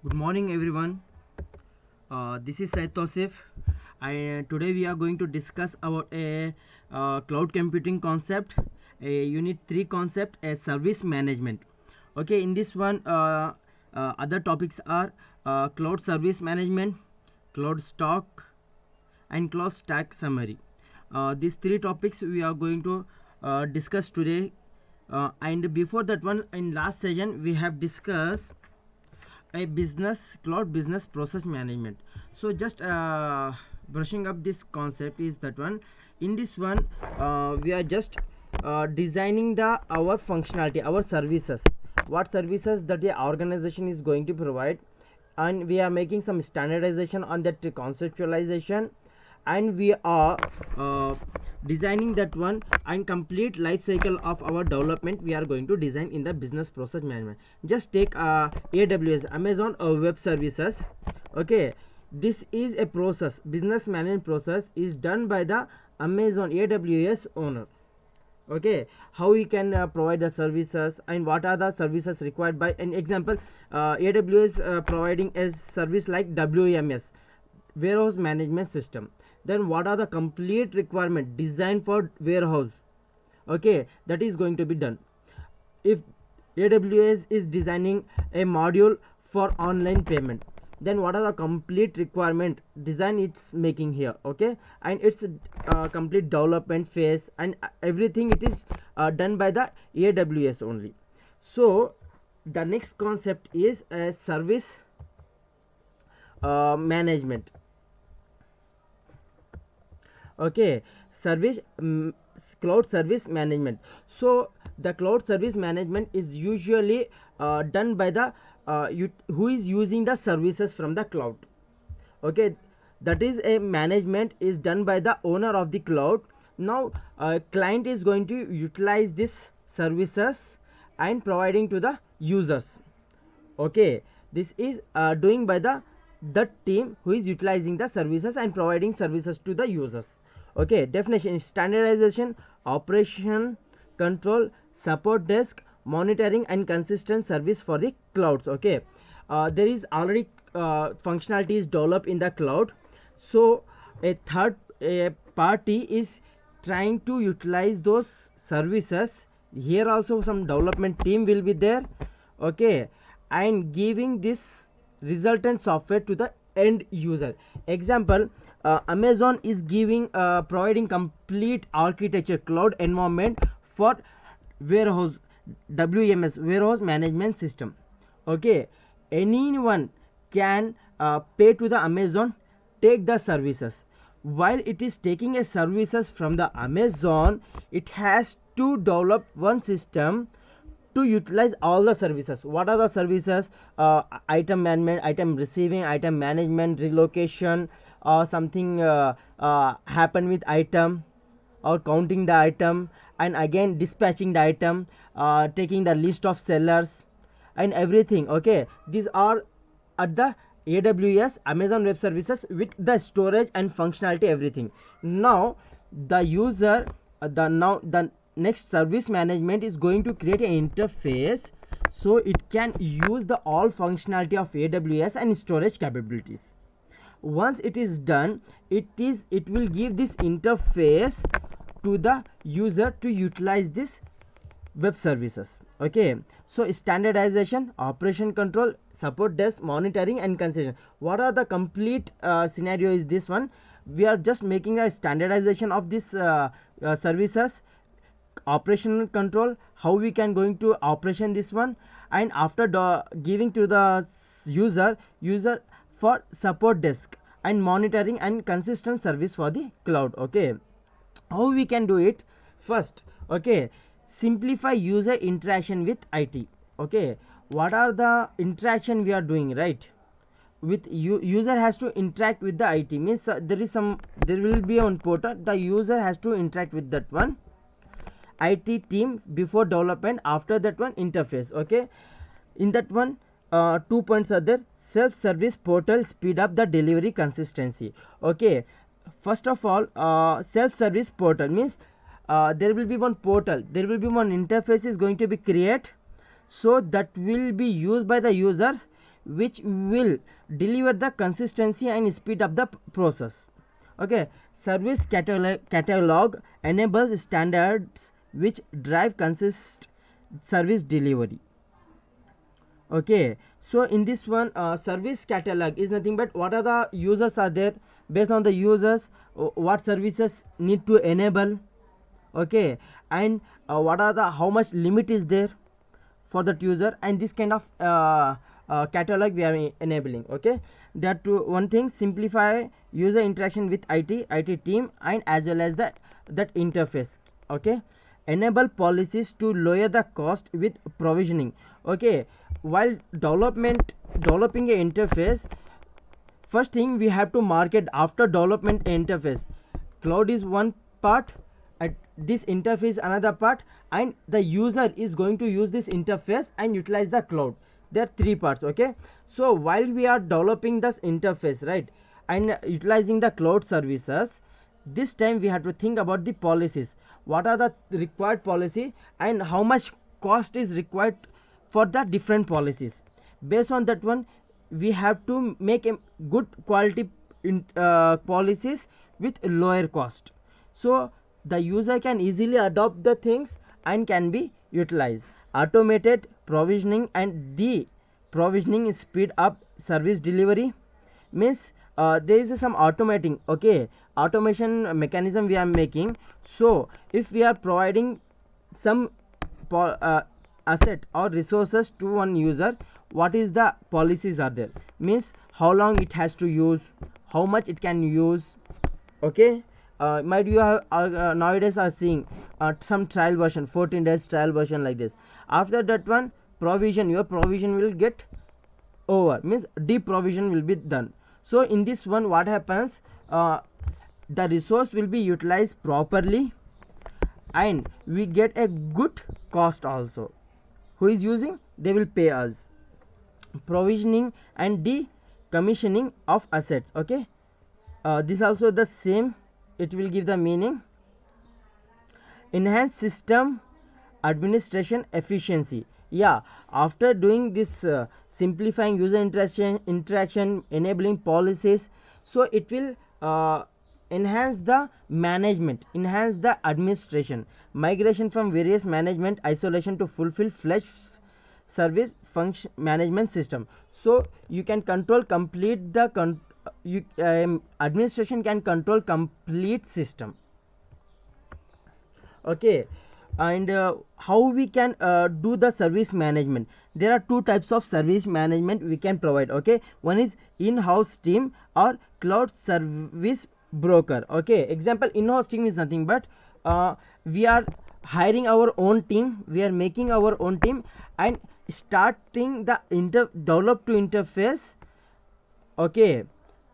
Good morning, everyone. This is Syed Tosif. Today we are going to discuss about a cloud computing concept, a Unit 3 concept, a service management. Okay, in this one, other topics are cloud service management, cloud stock, and cloud stack summary. These three topics we are going to discuss today. And before that one, in last session, we have discussed a business cloud business process management. So just brushing up this concept is that one. In this one, we are just designing the our functionality, our services, what services that the organization is going to provide, and we are making some standardization on that conceptualization, and we are designing that one, and complete life cycle of our development we are going to design in the business process management. Just take AWS, Amazon Web Services. Okay, this is a process, business management process is done by the Amazon AWS owner. Okay, how we can provide the services and what are the services required by an example. AWS providing a service like WMS, warehouse management system. Then what are the complete requirement designed for warehouse? Okay, that is going to be done. If AWS is designing a module for online payment, then what are the complete requirement design it's making here? Okay, and it's complete development phase, and everything it is done by the AWS only. So the next concept is service management. Okay, service cloud service management. So the cloud service management is usually done by the who is using the services from the cloud. Okay, that is a management is done by the owner of the cloud. Now client is going to utilize this services and providing to the users. Okay, this is doing by the team who is utilizing the services and providing services to the users. Okay, definition is standardization, operation, control, support desk, monitoring, and consistent service for the clouds. Okay, there is already functionalities developed in the cloud. So a third party is trying to utilize those services. Here also some development team will be there. Okay, and giving this resultant software to the end user. Example, Amazon is giving providing complete architecture cloud environment for warehouse, WMS, warehouse management system. Okay, anyone can pay to the Amazon, take the services. While it is taking a services from the Amazon, it has to develop one system to utilize all the services. What are the services? Item management, item receiving, item management, relocation, or something happen with item, or counting the item, and again dispatching the item, taking the list of sellers and everything. Okay, these are at the AWS, Amazon Web Services, with the storage and functionality, everything. Now the user, the next service management is going to create an interface so it can use the all functionality of AWS and storage capabilities. Once it is done, it will give this interface to the user to utilize this web services. Okay, so standardization, operation control, support desk, monitoring, and concession. What are the complete scenario is this one? We are just making a standardization of this services, operational control, how we can going to operation this one, and after giving to the user for support desk and monitoring and consistent service for the cloud. Okay, how we can do it? First, okay, simplify user interaction with IT. Okay, what are the interaction we are doing, right? With user has to interact with the IT, means there will be on portal, the user has to interact with that one IT team before development, after that one interface. Okay, in that one 2 points are there. Self-service portal speed up the delivery consistency. Okay, first of all, self-service portal means there will be one portal, there will be one interface is going to be create, so that will be used by the user which will deliver the consistency and speed of the process. Okay, service catalog enables standards which drive consist service delivery. Okay, so in this one, service catalog is nothing but what are the users are there, based on the users what services need to enable. Okay, and what are the how much limit is there for that user, and this kind of catalog we are enabling. Okay, that one thing, simplify user interaction with IT team and as well as that interface. Okay, enable policies to lower the cost with provisioning. Okay, while developing a interface, first thing we have to market after development interface. Cloud is one part, this interface another part, and the user is going to use this interface and utilize the cloud. There are three parts. Okay, so while we are developing this interface, right, and utilizing the cloud services, this time we have to think about the policies, what are the required policy and how much cost is required for the different policies. Based on that one, we have to make a good quality policies with lower cost, so the user can easily adopt the things and can be utilized. Automated provisioning and de-provisioning speed up service delivery. Means there is some automating. Okay, automation mechanism we are making. So if we are providing some asset or resources to one user, what is the policies are there, means how long it has to use, how much it can use. Okay, might you have nowadays are seeing some trial version, 14 days trial version like this. After that one, provision, your provision will get over, means deprovision will be done. So in this one, what happens, the resource will be utilized properly and we get a good cost also. Who is using, they will pay us. Provisioning and decommissioning of assets. Okay, this also the same, it will give the meaning. Enhance system administration efficiency. Yeah, after doing this simplifying user interaction, enabling policies, so it will enhance the management, enhance the administration, migration from various management isolation to fulfill fledged service function management system. So you can control complete the administration can control complete system. Okay, and how we can do the service management. There are two types of service management we can provide. Okay, one is in-house team or cloud service broker. Okay, example, in-house team is nothing but we are hiring our own team, we are making our own team and starting the develop to interface. Okay,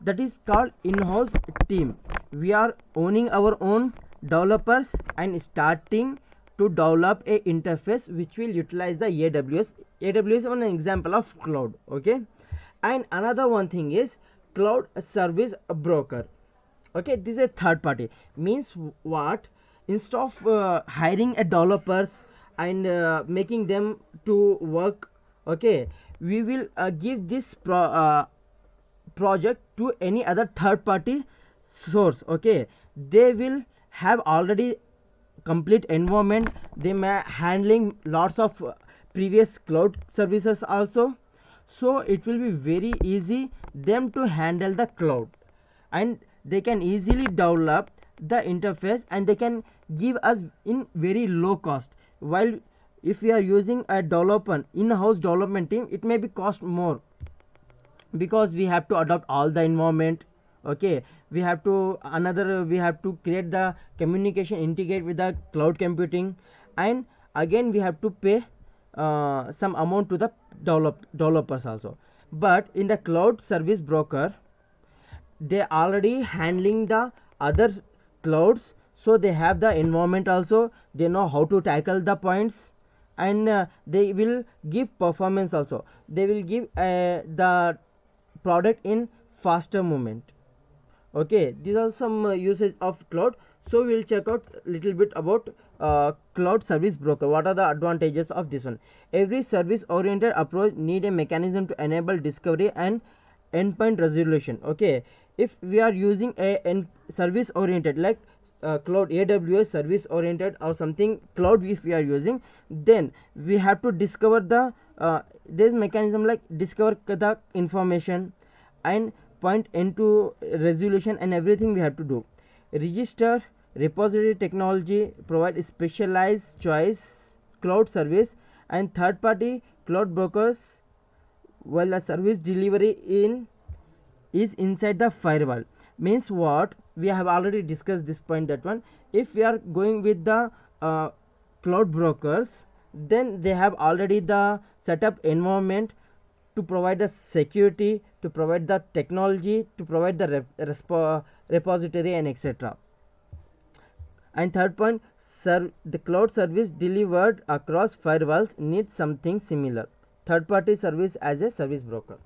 that is called in-house team. We are owning our own developers and starting to develop a interface which will utilize the AWS. AWS is one example of cloud. Okay, and another one thing is cloud service broker. Okay, this is a third party, means what, instead of hiring a developers and making them to work, okay, we will give this project to any other third party source. Okay, they will have already complete environment, they may handling lots of previous cloud services also, so it will be very easy them to handle the cloud and they can easily develop the interface and they can give us in very low cost. While if we are using a developer in-house development team, it may be cost more because we have to adopt all the environment. Okay, we have to we have to create the communication, integrate with the cloud computing, and again we have to pay some amount to the developers also. But in the cloud service broker, they already handling the other clouds, so they have the environment also, they know how to tackle the points, and they will give performance also, they will give the product in faster movement. Okay, these are some usage of cloud. So we'll check out little bit about cloud service broker. What are the advantages of this one? Every service oriented approach need a mechanism to enable discovery and endpoint resolution. Okay, if we are using a service oriented like cloud, AWS service oriented or something cloud, if we are using, then we have to discover the this mechanism like discover the information and point into resolution and everything we have to do. Register repository technology provide specialized choice cloud service and third party cloud brokers, while the service delivery in is inside the firewall. Means what, we have already discussed this point, that one, if we are going with the cloud brokers, then they have already the setup environment to provide the security, to provide the technology, to provide the repository and etc. And third point, the cloud service delivered across firewalls needs something similar, third party service as a service broker.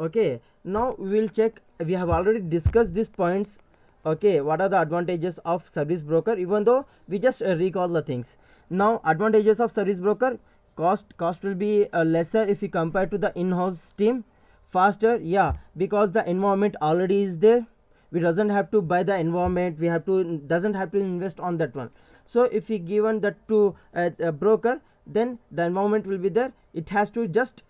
Okay, now we will check, we have already discussed these points. Okay, what are the advantages of service broker, even though we just recall the things. Now advantages of service broker: cost will be lesser if we compare to the in-house team. Faster, yeah, because the environment already is there, we doesn't have to buy the environment, we have to doesn't have to invest on that one. So if we given that to a broker, then the environment will be there, it has to just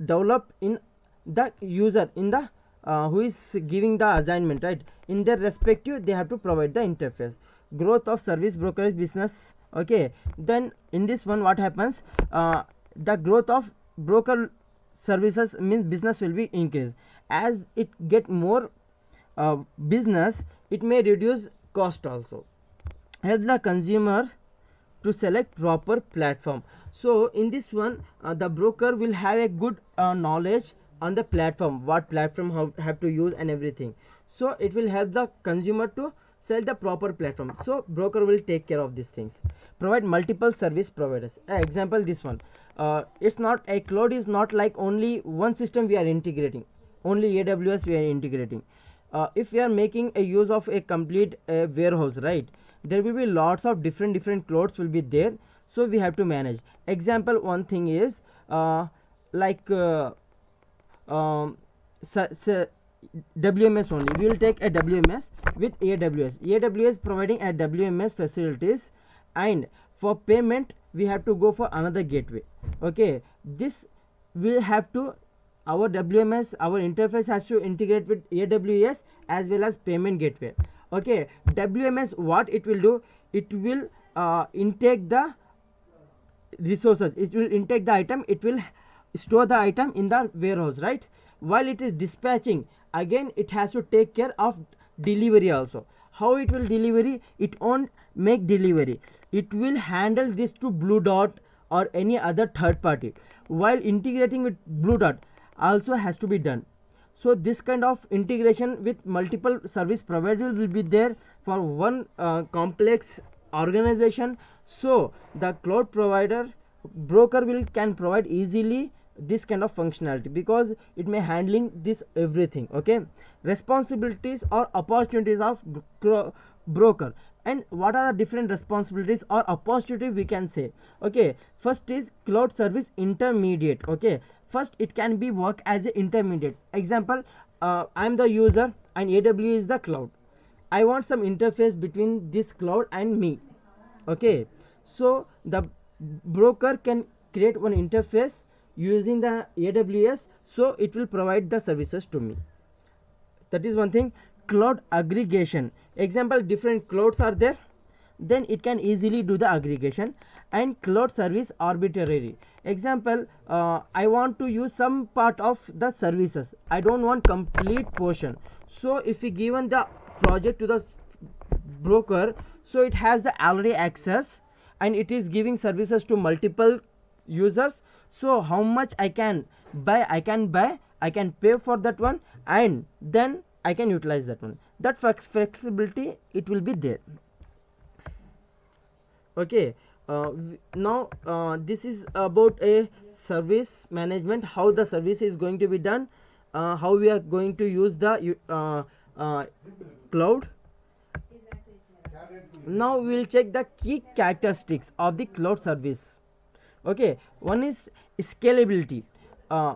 develop in the user, in the who is giving the assignment, right, in their respective, they have to provide the interface. Growth of service brokerage business. Okay, then in this one what happens, the growth of broker services means business will be increased. As it get more business, it may reduce cost also. Help the consumer to select proper platform. So in this one, the broker will have a good knowledge on the platform, what platform have to use and everything. So it will help the consumer to sell the proper platform. So broker will take care of these things. Provide multiple service providers. Example, this one, it's not a cloud is not like only one system we are integrating, only AWS we are integrating. If we are making a use of a complete warehouse, right, there will be lots of different clouds will be there, so we have to manage. Example, one thing is like WMS only, we will take a WMS with AWS providing a WMS facilities, and for payment we have to go for another gateway. Okay, this will have to, our WMS, our interface has to integrate with AWS as well as payment gateway. Okay, WMS, what it will do, it will intake the resources, it will intake the item, it will store the item in the warehouse, right, while it is dispatching, again it has to take care of delivery also. How it will delivery, it won't make delivery, it will handle this to Blue Dot or any other third party, while integrating with Blue Dot also has to be done. So this kind of integration with multiple service providers will be there for one complex organization. So the cloud provider broker will can provide easily this kind of functionality, because it may handling this everything. Okay, responsibilities or opportunities of broker, and what are the different responsibilities or opportunity we can say. Okay, first is cloud service intermediate. Okay, first it can be work as an intermediate. Example, I am the user and AWS is the cloud, I want some interface between this cloud and me. Okay, so the broker can create one interface using the AWS, so it will provide the services to me. That is one thing. Cloud aggregation. Example, different clouds are there, then it can easily do the aggregation. And cloud service arbitrary. Example, I want to use some part of the services, I don't want complete portion. So if we given the project to the broker, so it has the already access and it is giving services to multiple users. So how much I can buy, I can pay for that one, and then I can utilize that one. That flexibility it will be there. Okay, now this is about a service management, how the service is going to be done, how we are going to use the cloud. Now we will check the key characteristics of the cloud service. Okay, one is scalability. uh,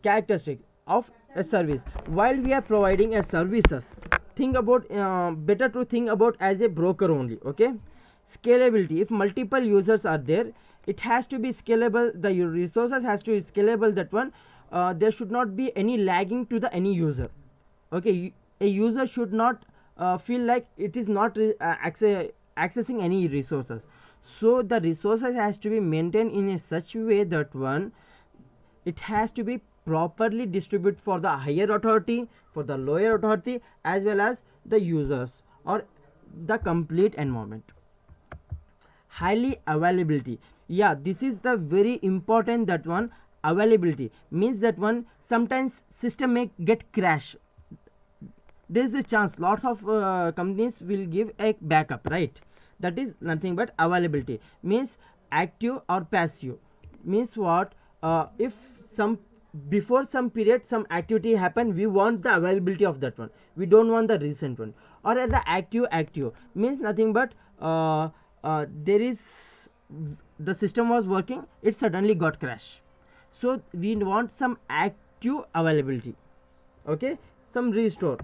Characteristic of a service. While we are providing a services, think about better to think about as a broker only. Okay, scalability. If multiple users are there, it has to be scalable. The resources has to be scalable. That one, there should not be any lagging to the any user. Okay, a user should not feel like it is not accessing any resources. So the resources has to be maintained in a such way that one, it has to be properly distributed for the higher authority, for the lower authority, as well as the users or the complete environment. Highly availability. Yeah, this is the very important. That one, availability means that one, sometimes system may get crash. There is a chance lots of companies will give a backup, right? That is nothing but availability. Means active or passive. Means what? If some, before some period some activity happen, we want the availability of that one, we don't want the recent one. Or the active means nothing but there is, the system was working, it suddenly got crash. So we want some active availability. Okay, some restore.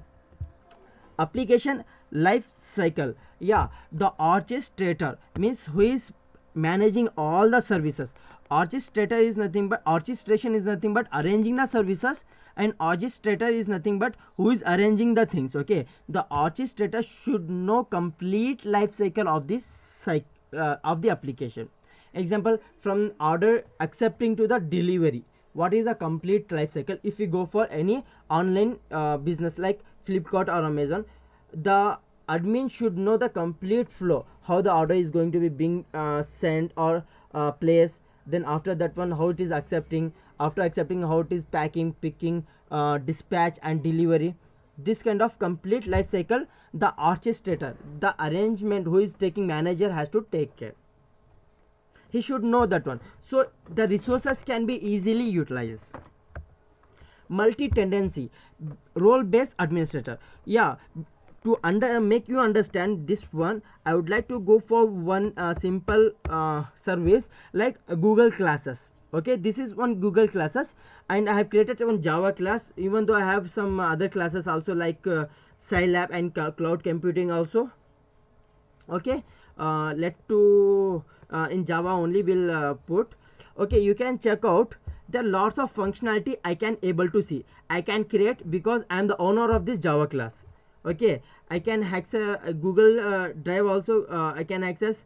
Application life cycle. Yeah, the orchestrator means who is managing all the services. Orchestrator is nothing but, orchestration is nothing but arranging the services, and orchestrator is nothing but who is arranging the things. Okay, the orchestrator should know complete life cycle of this of the application. Example, from order accepting to the delivery, what is the complete life cycle. If we go for any online business like Flipkart or Amazon, the admin should know the complete flow, how the order is going to be being sent or placed, then after that one how it is accepting, after accepting how it is packing, picking, dispatch and delivery. This kind of complete life cycle, the orchestrator, the arrangement who is taking manager has to take care. He should know that one, so the resources can be easily utilized. Multi-tendency, role-based administrator. Yeah, to make you understand this one, I would like to go for one simple service like Google Classes. Okay, this is one Google Classes, and I have created one Java class, even though I have some other classes also like Scilab and cloud computing also. Okay, let to in Java only will put. Okay, you can check out, there are lots of functionality I can able to see, I can create because I am the owner of this Java class. Okay, I can access Google Drive also, I can access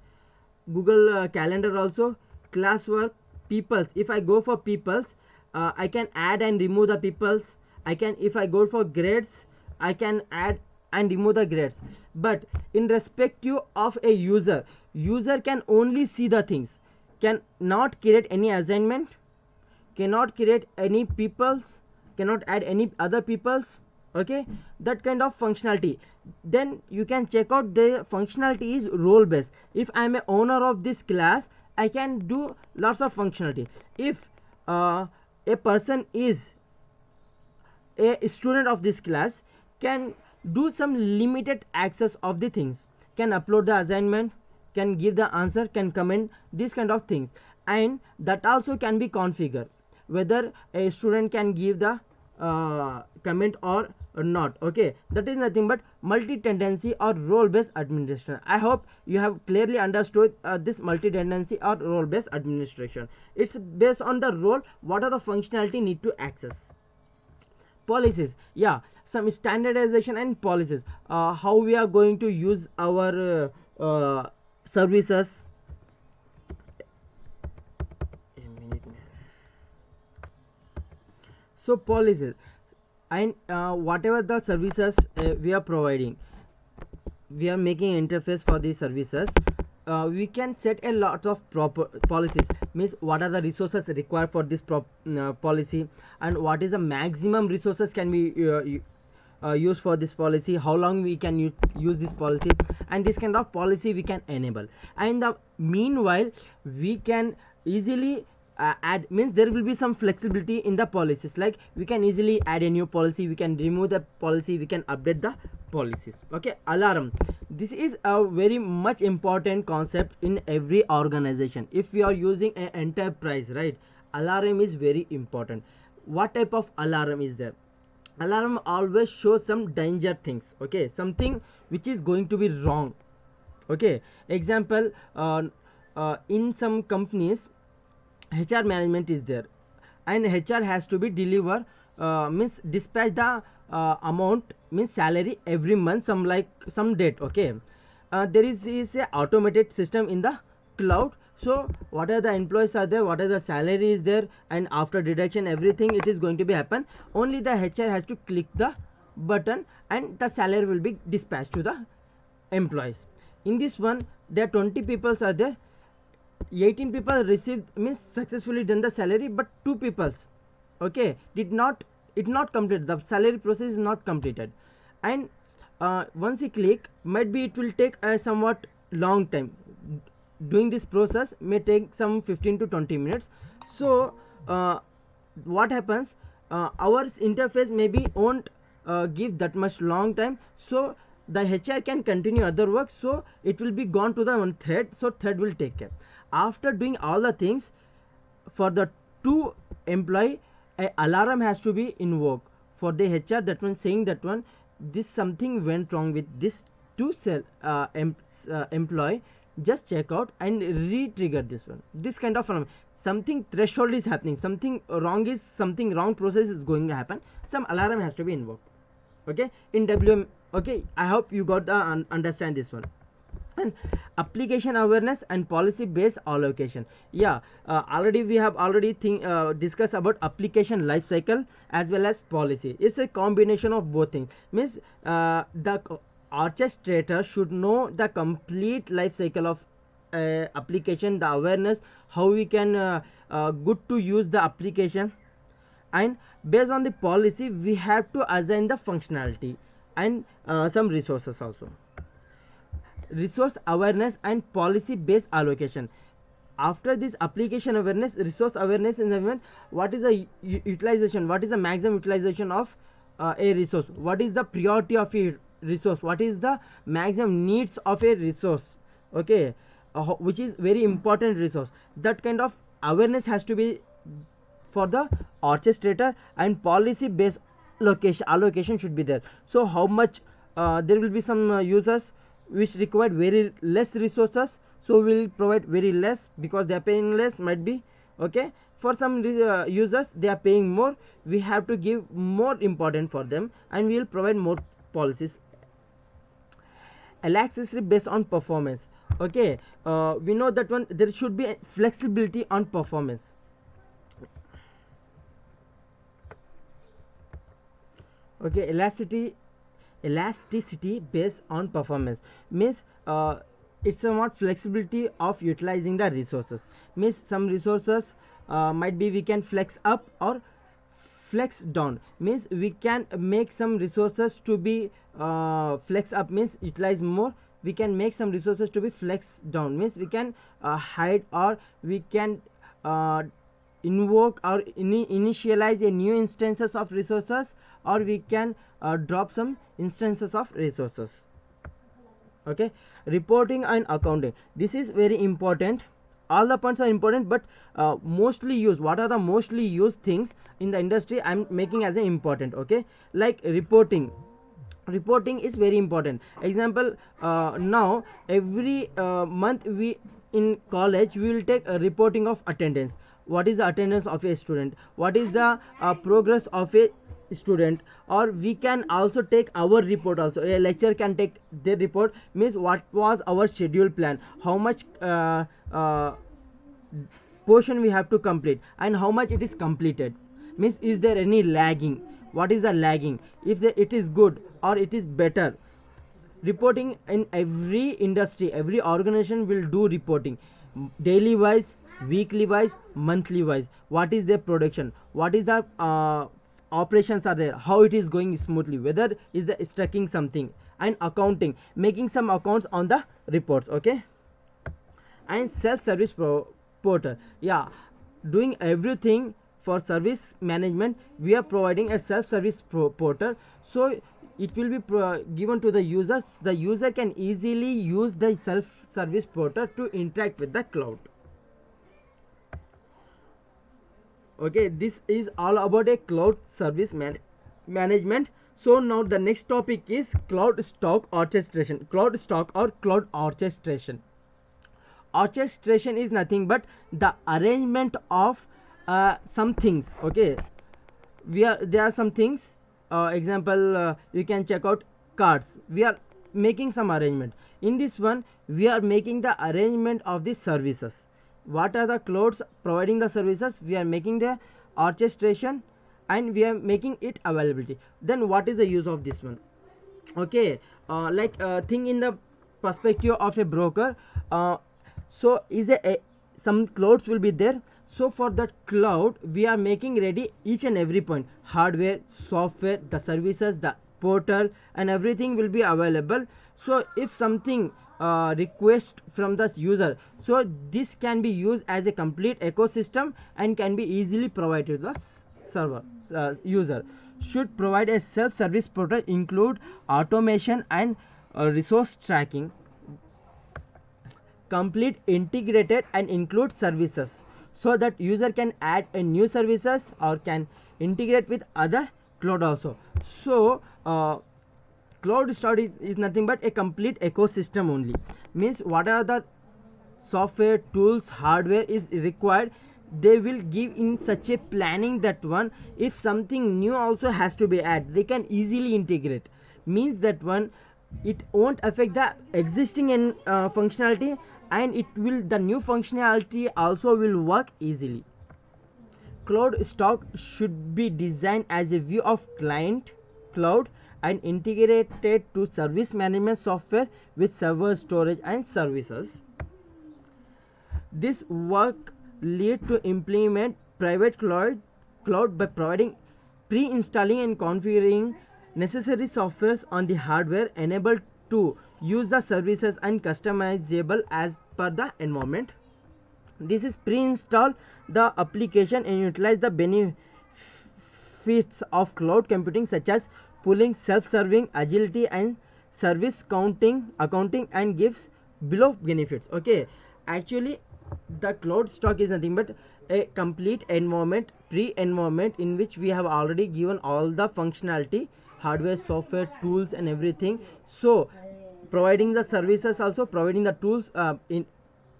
Google Calendar also, classwork, peoples. If I go for peoples, I can add and remove the peoples. I can, if I go for grades, I can add and remove the grades. But in respective of a user, user can only see the things, can not create any assignment, cannot create any peoples, cannot add any other peoples. Okay, that kind of functionality. Then you can check out the functionality is role based. If I am a owner of this class, I can do lots of functionality. If a person is a student of this class, can do some limited access of the things, can upload the assignment, can give the answer, can comment, these kind of things. And that also can be configured whether a student can give the comment or not. Okay, that is nothing but multi-tendency or role-based administration. I hope you have clearly understood this multi-tendency or role-based administration. It's based on the role, what are the functionality need to access. Policies, yeah, some standardization and policies, how we are going to use our services. So policies, and whatever the services we are providing, we are making interface for these services. We can set a lot of proper policies, means what are the resources required for this policy, and what is the maximum resources can be used for this policy, how long we can use this policy, and this kind of policy we can enable. And the meanwhile we can easily add, means there will be some flexibility in the policies, like we can easily add a new policy, we can remove the policy, we can update the policies. Okay, alarm, This is a very much important concept in every organization. If we are using an enterprise, right, alarm is very important. What type of alarm is there? Alarm always shows some danger things, okay, something which is going to be wrong. Okay, example, in some companies HR management is there, and HR has to be deliver, means dispatch the amount, means salary every month, some like some date. Okay, there is a automated system in the cloud. So what are the employees are there, what are the salary is there, and after deduction everything it is going to be happen. Only the HR has to click the button and the salary will be dispatched to the employees. In this one there are 20 people are there, 18 people received, means successfully done the salary, but 2 peoples, okay, did not, it not complete, the salary process is not completed. And once you click, might be it will take a somewhat long time. Doing this process may take some 15 to 20 minutes. So what happens, our interface maybe won't give that much long time, so the HR can continue other work, so it will be gone to the one thread, so thread will take care. After doing all the things for the 2 employee, a alarm has to be invoked for the HR, that one saying that one, this something went wrong with this 2 employee, just check out and re-trigger this one. This kind of alarm, something threshold is happening, something wrong is, something wrong process is going to happen, some alarm has to be invoked. Okay, in WM. Okay, I hope you got the understand this one. And application awareness and policy based allocation. Yeah, already we have already discussed about application life cycle as well as policy. It's a combination of both things. Means the orchestrator should know the complete life cycle of application, the awareness, how we can good to use the application, and based on the policy we have to assign the functionality and some resources also. Resource awareness and policy based allocation. After this application awareness, resource awareness is event, what is the utilization, what is the maximum utilization of a resource, what is the priority of a resource, what is the maximum needs of a resource, okay, which is very important resource. That kind of awareness has to be for the orchestrator, and policy based allocation should be there. So how much there will be some users which require very less resources, so we will provide very less because they are paying less, might be. Okay, for some users they are paying more, we have to give more important for them, and we will provide more policies. Elasticity based on performance. Okay, we know that one, there should be flexibility on performance. Okay, elasticity based on performance means it's somewhat flexibility of utilizing the resources. Means some resources might be we can flex up or flex down, means we can make some resources to be flex up, means utilize more, we can make some resources to be flex down, means we can hide, or we can invoke or initialize a new instances of resources, or we can drop some instances of resources. Okay, reporting and accounting, this is very important. All the points are important, but mostly used, what are the mostly used things in the industry I'm making as an important. Okay, like reporting is very important. Example, now every month we in college we will take a reporting of attendance. What is the attendance of a student, what is the progress of a student, or we can also take our report also, a lecturer can take their report, means what was our schedule plan, how much portion we have to complete, and how much it is completed, means is there any lagging, what is the lagging, if it is good or it is better. Reporting in every industry, every organization will do reporting, daily wise, weekly wise, monthly wise, what is their production, what is the operations are there, how it is going smoothly, whether is the tracking something. And accounting, making some accounts on the reports. Okay, and self-service portal, yeah, doing everything for service management, we are providing a self-service portal. So it will be given to the user. The user can easily use the self service portal to interact with the cloud. Okay, this is all about a cloud service management. So now the next topic is cloud stock orchestration. Cloud stock or cloud orchestration. Orchestration is nothing but the arrangement of some things. Okay, there are some things, example, you can check out cards. We are making some arrangement. In this one we are making the arrangement of the services. What are the clouds providing the services? We are making the orchestration and we are making it availability. Then what is the use of this one? Okay, think in the perspective of a broker. So is there some clouds will be there. So for that cloud we are making ready each and every point: hardware, software, the services, the portal, and everything will be available. So if something request from the user, so this can be used as a complete ecosystem and can be easily provided to the server. User should provide a self-service portal, include automation and resource tracking, complete integrated and include services, so that user can add a new services or can integrate with other cloud also. So cloud storage is nothing but a complete ecosystem only. Means what are the software, tools, hardware is required, they will give in such a planning that one, if something new also has to be added, they can easily integrate. Means that one, it won't affect the existing functionality, and it will, the new functionality also will work easily. Cloud stock should be designed as a view of client cloud and integrated to service management software with server, storage and services. This work lead to implement private cloud by providing pre-installing and configuring necessary softwares on the hardware, enabled to use the services and customizable as per the environment. This is pre-install the application and utilize the benefits of cloud computing, such as pooling, self-serving, agility and service accounting, and gives below benefits. Okay, actually the cloud stock is nothing but a complete environment, pre-environment, in which we have already given all the functionality, hardware, software, tools and everything. So providing the services, also providing the tools in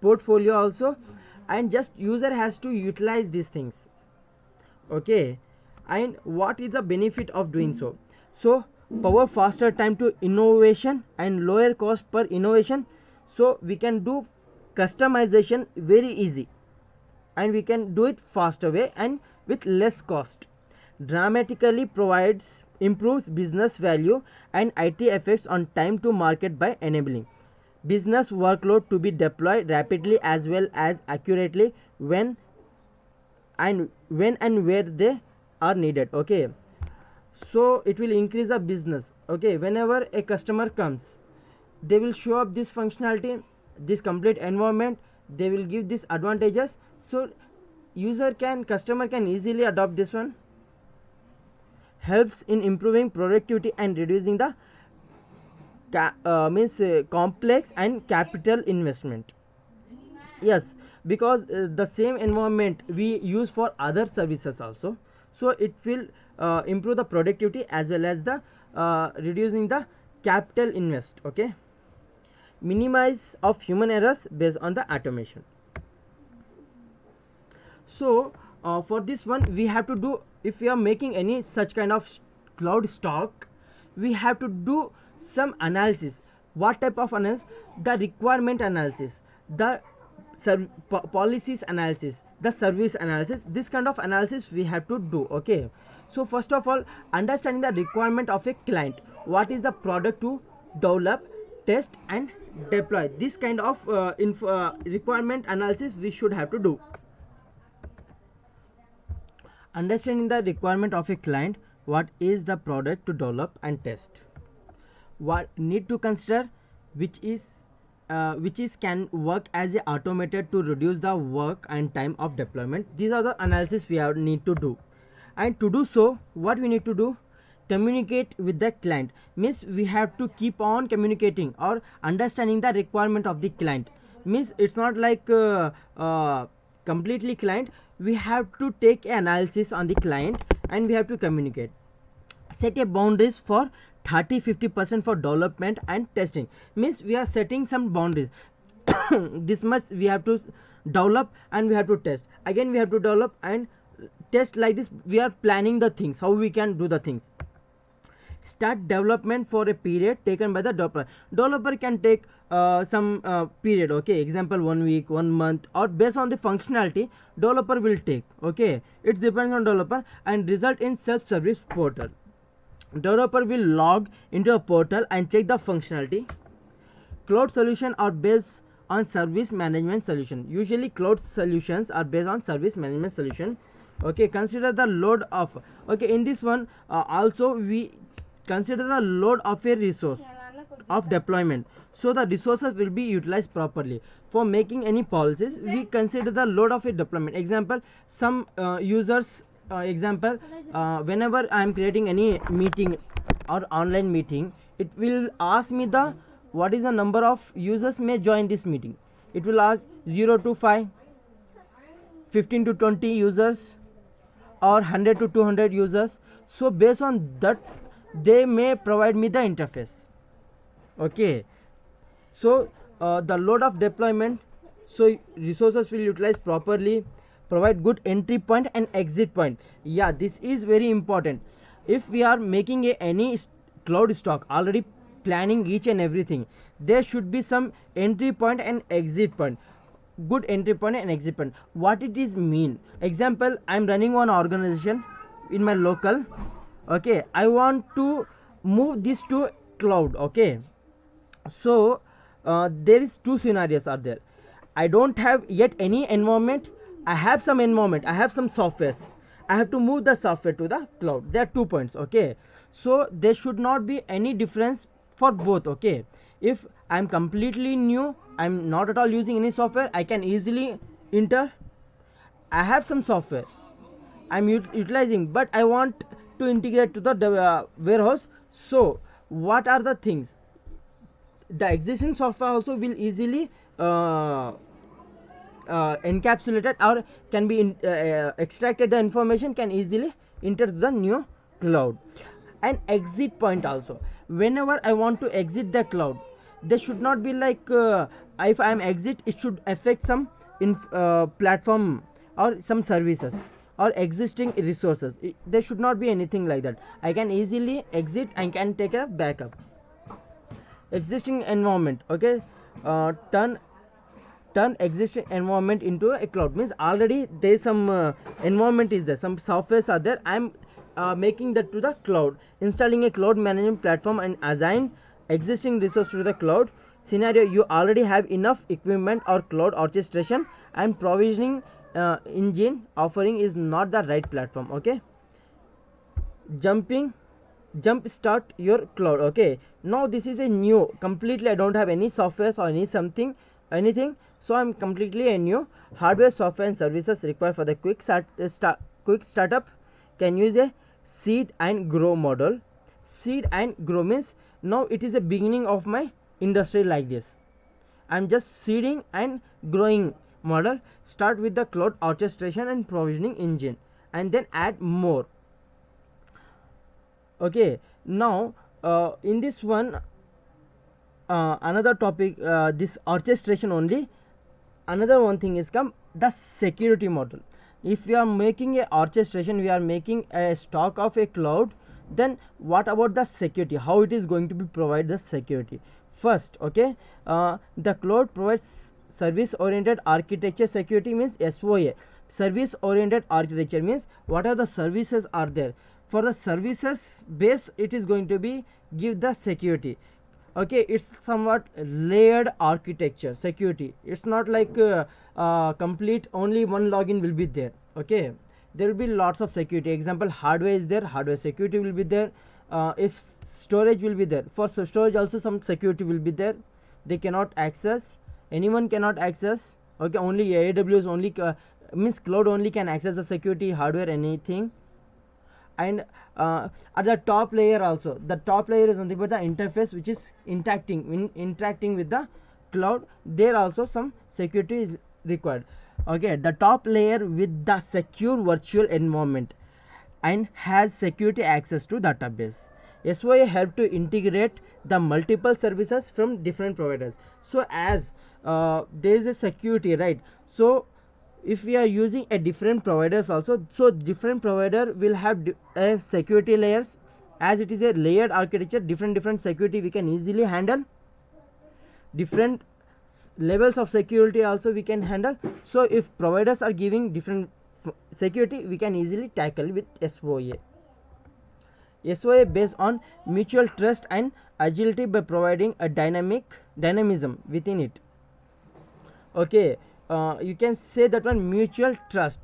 portfolio also, and just user has to utilize these things. Okay, and what is the benefit of doing so? So power faster time to innovation and lower cost per innovation. So we can do customization very easy, and we can do it faster way and with less cost. Dramatically provides improves business value and IT effects on time to market by enabling business workload to be deployed rapidly as well as accurately when and where they are needed. Okay, so it will increase the business. Okay, whenever a customer comes, they will show up this functionality, this complete environment, they will give these advantages. So customer can easily adopt this one. Helps in improving productivity and reducing the complex and capital investment. Yes, because the same environment we use for other services also, so it will improve the productivity as well as the reducing the capital invest. Okay, minimize of human errors based on the automation. So for this one we have to do, if we are making any such kind of cloud stock, we have to do some analysis. What type of analysis? The requirement analysis, the policies analysis, the service analysis, this kind of analysis we have to do. Okay, so first of all, understanding the requirement of a client, what is the product to develop, test and deploy, this kind of requirement analysis we should have to do. Understanding the requirement of a client, what is the product to develop and test, what need to consider, which is can work as a automated to reduce the work and time of deployment. These are the analysis we need to do. And to do so, what we need to do, communicate with the client, means we have to keep on communicating or understanding the requirement of the client. Means it's not like completely client, we have to take analysis on the client and we have to communicate. Set a boundaries for 30-50% for development and testing, means we are setting some boundaries. This much we have to develop and we have to test, again we have to develop and test. Like this we are planning the things, how we can do the things. Start development for a period taken by the developer can take some period, okay, example 1 week, 1 month, or based on the functionality developer will take, okay, it depends on developer. And result in self-service portal, developer will log into a portal and check the functionality. Cloud solution are based on service management solution, usually cloud solutions are based on service management solution. Okay, consider the load of, okay, in this one also we consider the load of a resource of deployment, so the resources will be utilized properly. For making any policies we consider the load of a deployment. Example, some users, example, whenever I am creating any meeting or online meeting, it will ask me the what is the number of users may join this meeting. It will ask 0 to 5, 15 to 20 users, or 100 to 200 users. So based on that they may provide me the interface, okay. So the load of deployment, so resources will utilize properly, provide good entry point and exit point. Yeah, this is very important. If we are making any cloud stock, already planning each and everything, there should be some entry point and exit point, good entry point and exit point. What it is mean, example, I am running one organization in my local, okay, I want to move this to cloud, okay. So there is two scenarios are there. I don't have yet any environment, I have some environment, I have some softwares, I have to move the software to the cloud. There are 2 points, okay. So there should not be any difference for both, okay. If I am completely new, I am not at all using any software, I can easily enter. I have some software I am utilizing, but I want to integrate to the warehouse. So what are the things, the existing software also will easily encapsulated or can be extracted, the information can easily enter the new cloud. And exit point also, whenever I want to exit the cloud, there should not be like if I am exit, it should affect some platform or some services or existing resources. There should not be anything like that. I can easily exit and can take a backup. Existing environment, okay, turn existing environment into a cloud, means already there is some environment is there, some softwares are there, I am making that to the cloud. Installing a cloud management platform and assign existing resource to the cloud. Scenario, you already have enough equipment or cloud orchestration and provisioning engine offering is not the right platform, okay. Jump start your cloud, okay. Now this is a new, completely I don't have any software or anything, so I'm completely a new. Hardware, software and services required for the quick startup can use a seed and grow model. Seed and grow means now it is a beginning of my industry, like this I'm just seeding and growing model. Start with the cloud orchestration and provisioning engine and then add more, okay. Now in this one another topic, this orchestration only, another one thing is come the security model. If we are making a orchestration, we are making a stock of a cloud, then what about the security, how it is going to be provide the security first, okay. The cloud provides service oriented architecture security, means SOA. Service oriented architecture means what are the services are there, for the services base it is going to be give the security, okay. It's somewhat layered architecture security, it's not like complete only one login will be there, okay. There will be lots of security. Example, hardware is there, hardware security will be there. If storage will be there, for storage also some security will be there, they cannot access, anyone cannot access, okay. Only AWS only means cloud only can access the security, hardware, anything. and at the top layer also, the top layer is nothing but the interface which is interacting with the cloud. There also some security is required. Okay, the top layer with the secure virtual environment and has security access to database. SOA help to integrate the multiple services from different providers. So as there is a security, right? So if we are using a different providers also, so different provider will have security layers. As it is a layered architecture, different security we can easily handle, different levels of security also we can handle. So if providers are giving different security, we can easily tackle with SOA based on mutual trust and agility by providing a dynamism within it. Okay, you can say that one mutual trust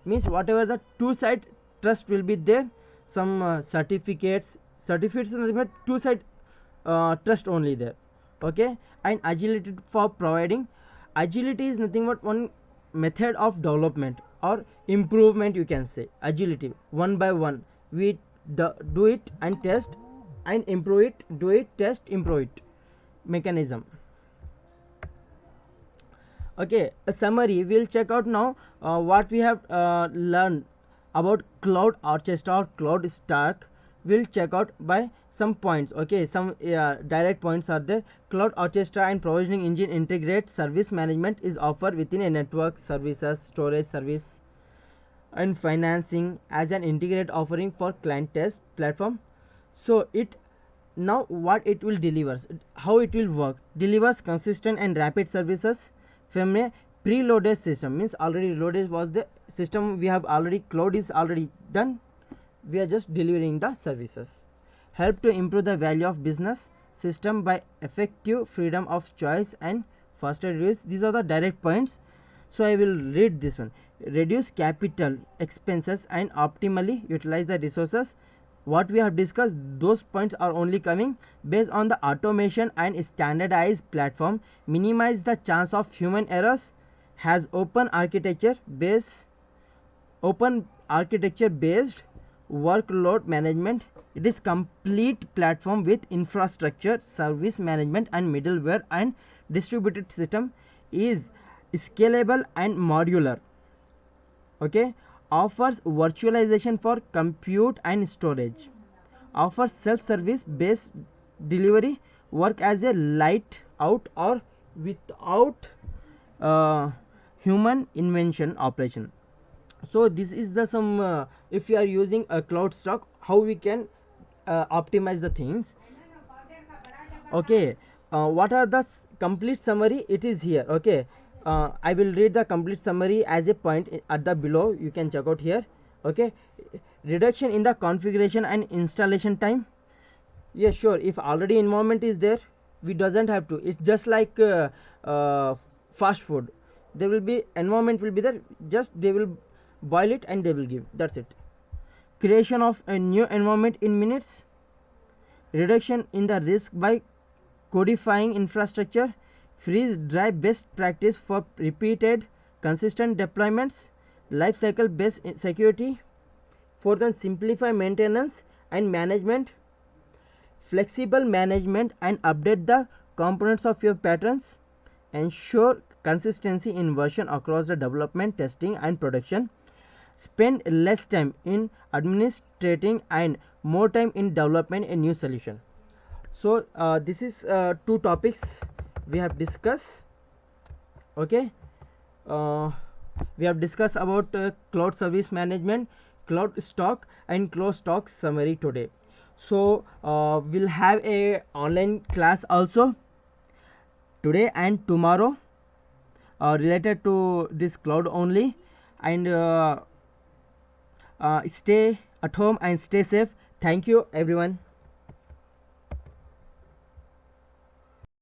means whatever the two side trust will be there. Some certificates is nothing but two side trust only there. Okay, and agility for providing, agility is nothing but one method of development or improvement, you can say. Agility, one by one we do it and test and improve it, do it, test, improve it mechanism. Okay, a summary, we'll check out now what we have learned about cloud orchestra or cloud stack. We'll check out by some points. Okay, some direct points are there. Cloud orchestra and provisioning engine integrate service management is offered within a network, services, storage service, and financing as an integrated offering for client test platform. So it now what it will delivers, how it will work, delivers consistent and rapid services from a preloaded system, means already loaded was the system, we have already, cloud is already done, we are just delivering the services. Help to improve the value of business system by effective freedom of choice and faster release. These are the direct points. So I will read this one. Reduce capital expenses and optimally utilize the resources. What we have discussed, those points are only coming based on the automation and standardized platform. Minimize the chance of human errors. Has open architecture based workload management. It is complete platform with infrastructure, service management and middleware and distributed system. Is scalable and modular. Okay, offers virtualization for compute and storage, offers self-service based delivery, work as a light out or without human invention operation. So this is the some if you are using a cloud stack, how we can optimize the things. Okay, what are the complete summary, it is here. Okay, I will read the complete summary as a point at the below, you can check out here. Okay, reduction in the configuration and installation time. Yes, sure, if already environment is there, we doesn't have to, it's just like fast food, there will be environment will be there, just they will boil it and they will give, that's it. Creation of a new environment in minutes. Reduction in the risk by codifying infrastructure. Freeze drive best practice for repeated consistent deployments. Lifecycle based security. Fourth, and simplify maintenance and management. Flexible management and update the components of your patterns. Ensure consistency in version across the development, testing and production. Spend less time in administrating and more time in development a new solution. So this is two topics we have discussed. Okay, we have discussed about cloud service management, cloud stock and cloud stock summary today. So we'll have a online class also today and tomorrow related to this cloud only. And stay at home and stay safe. Thank you everyone.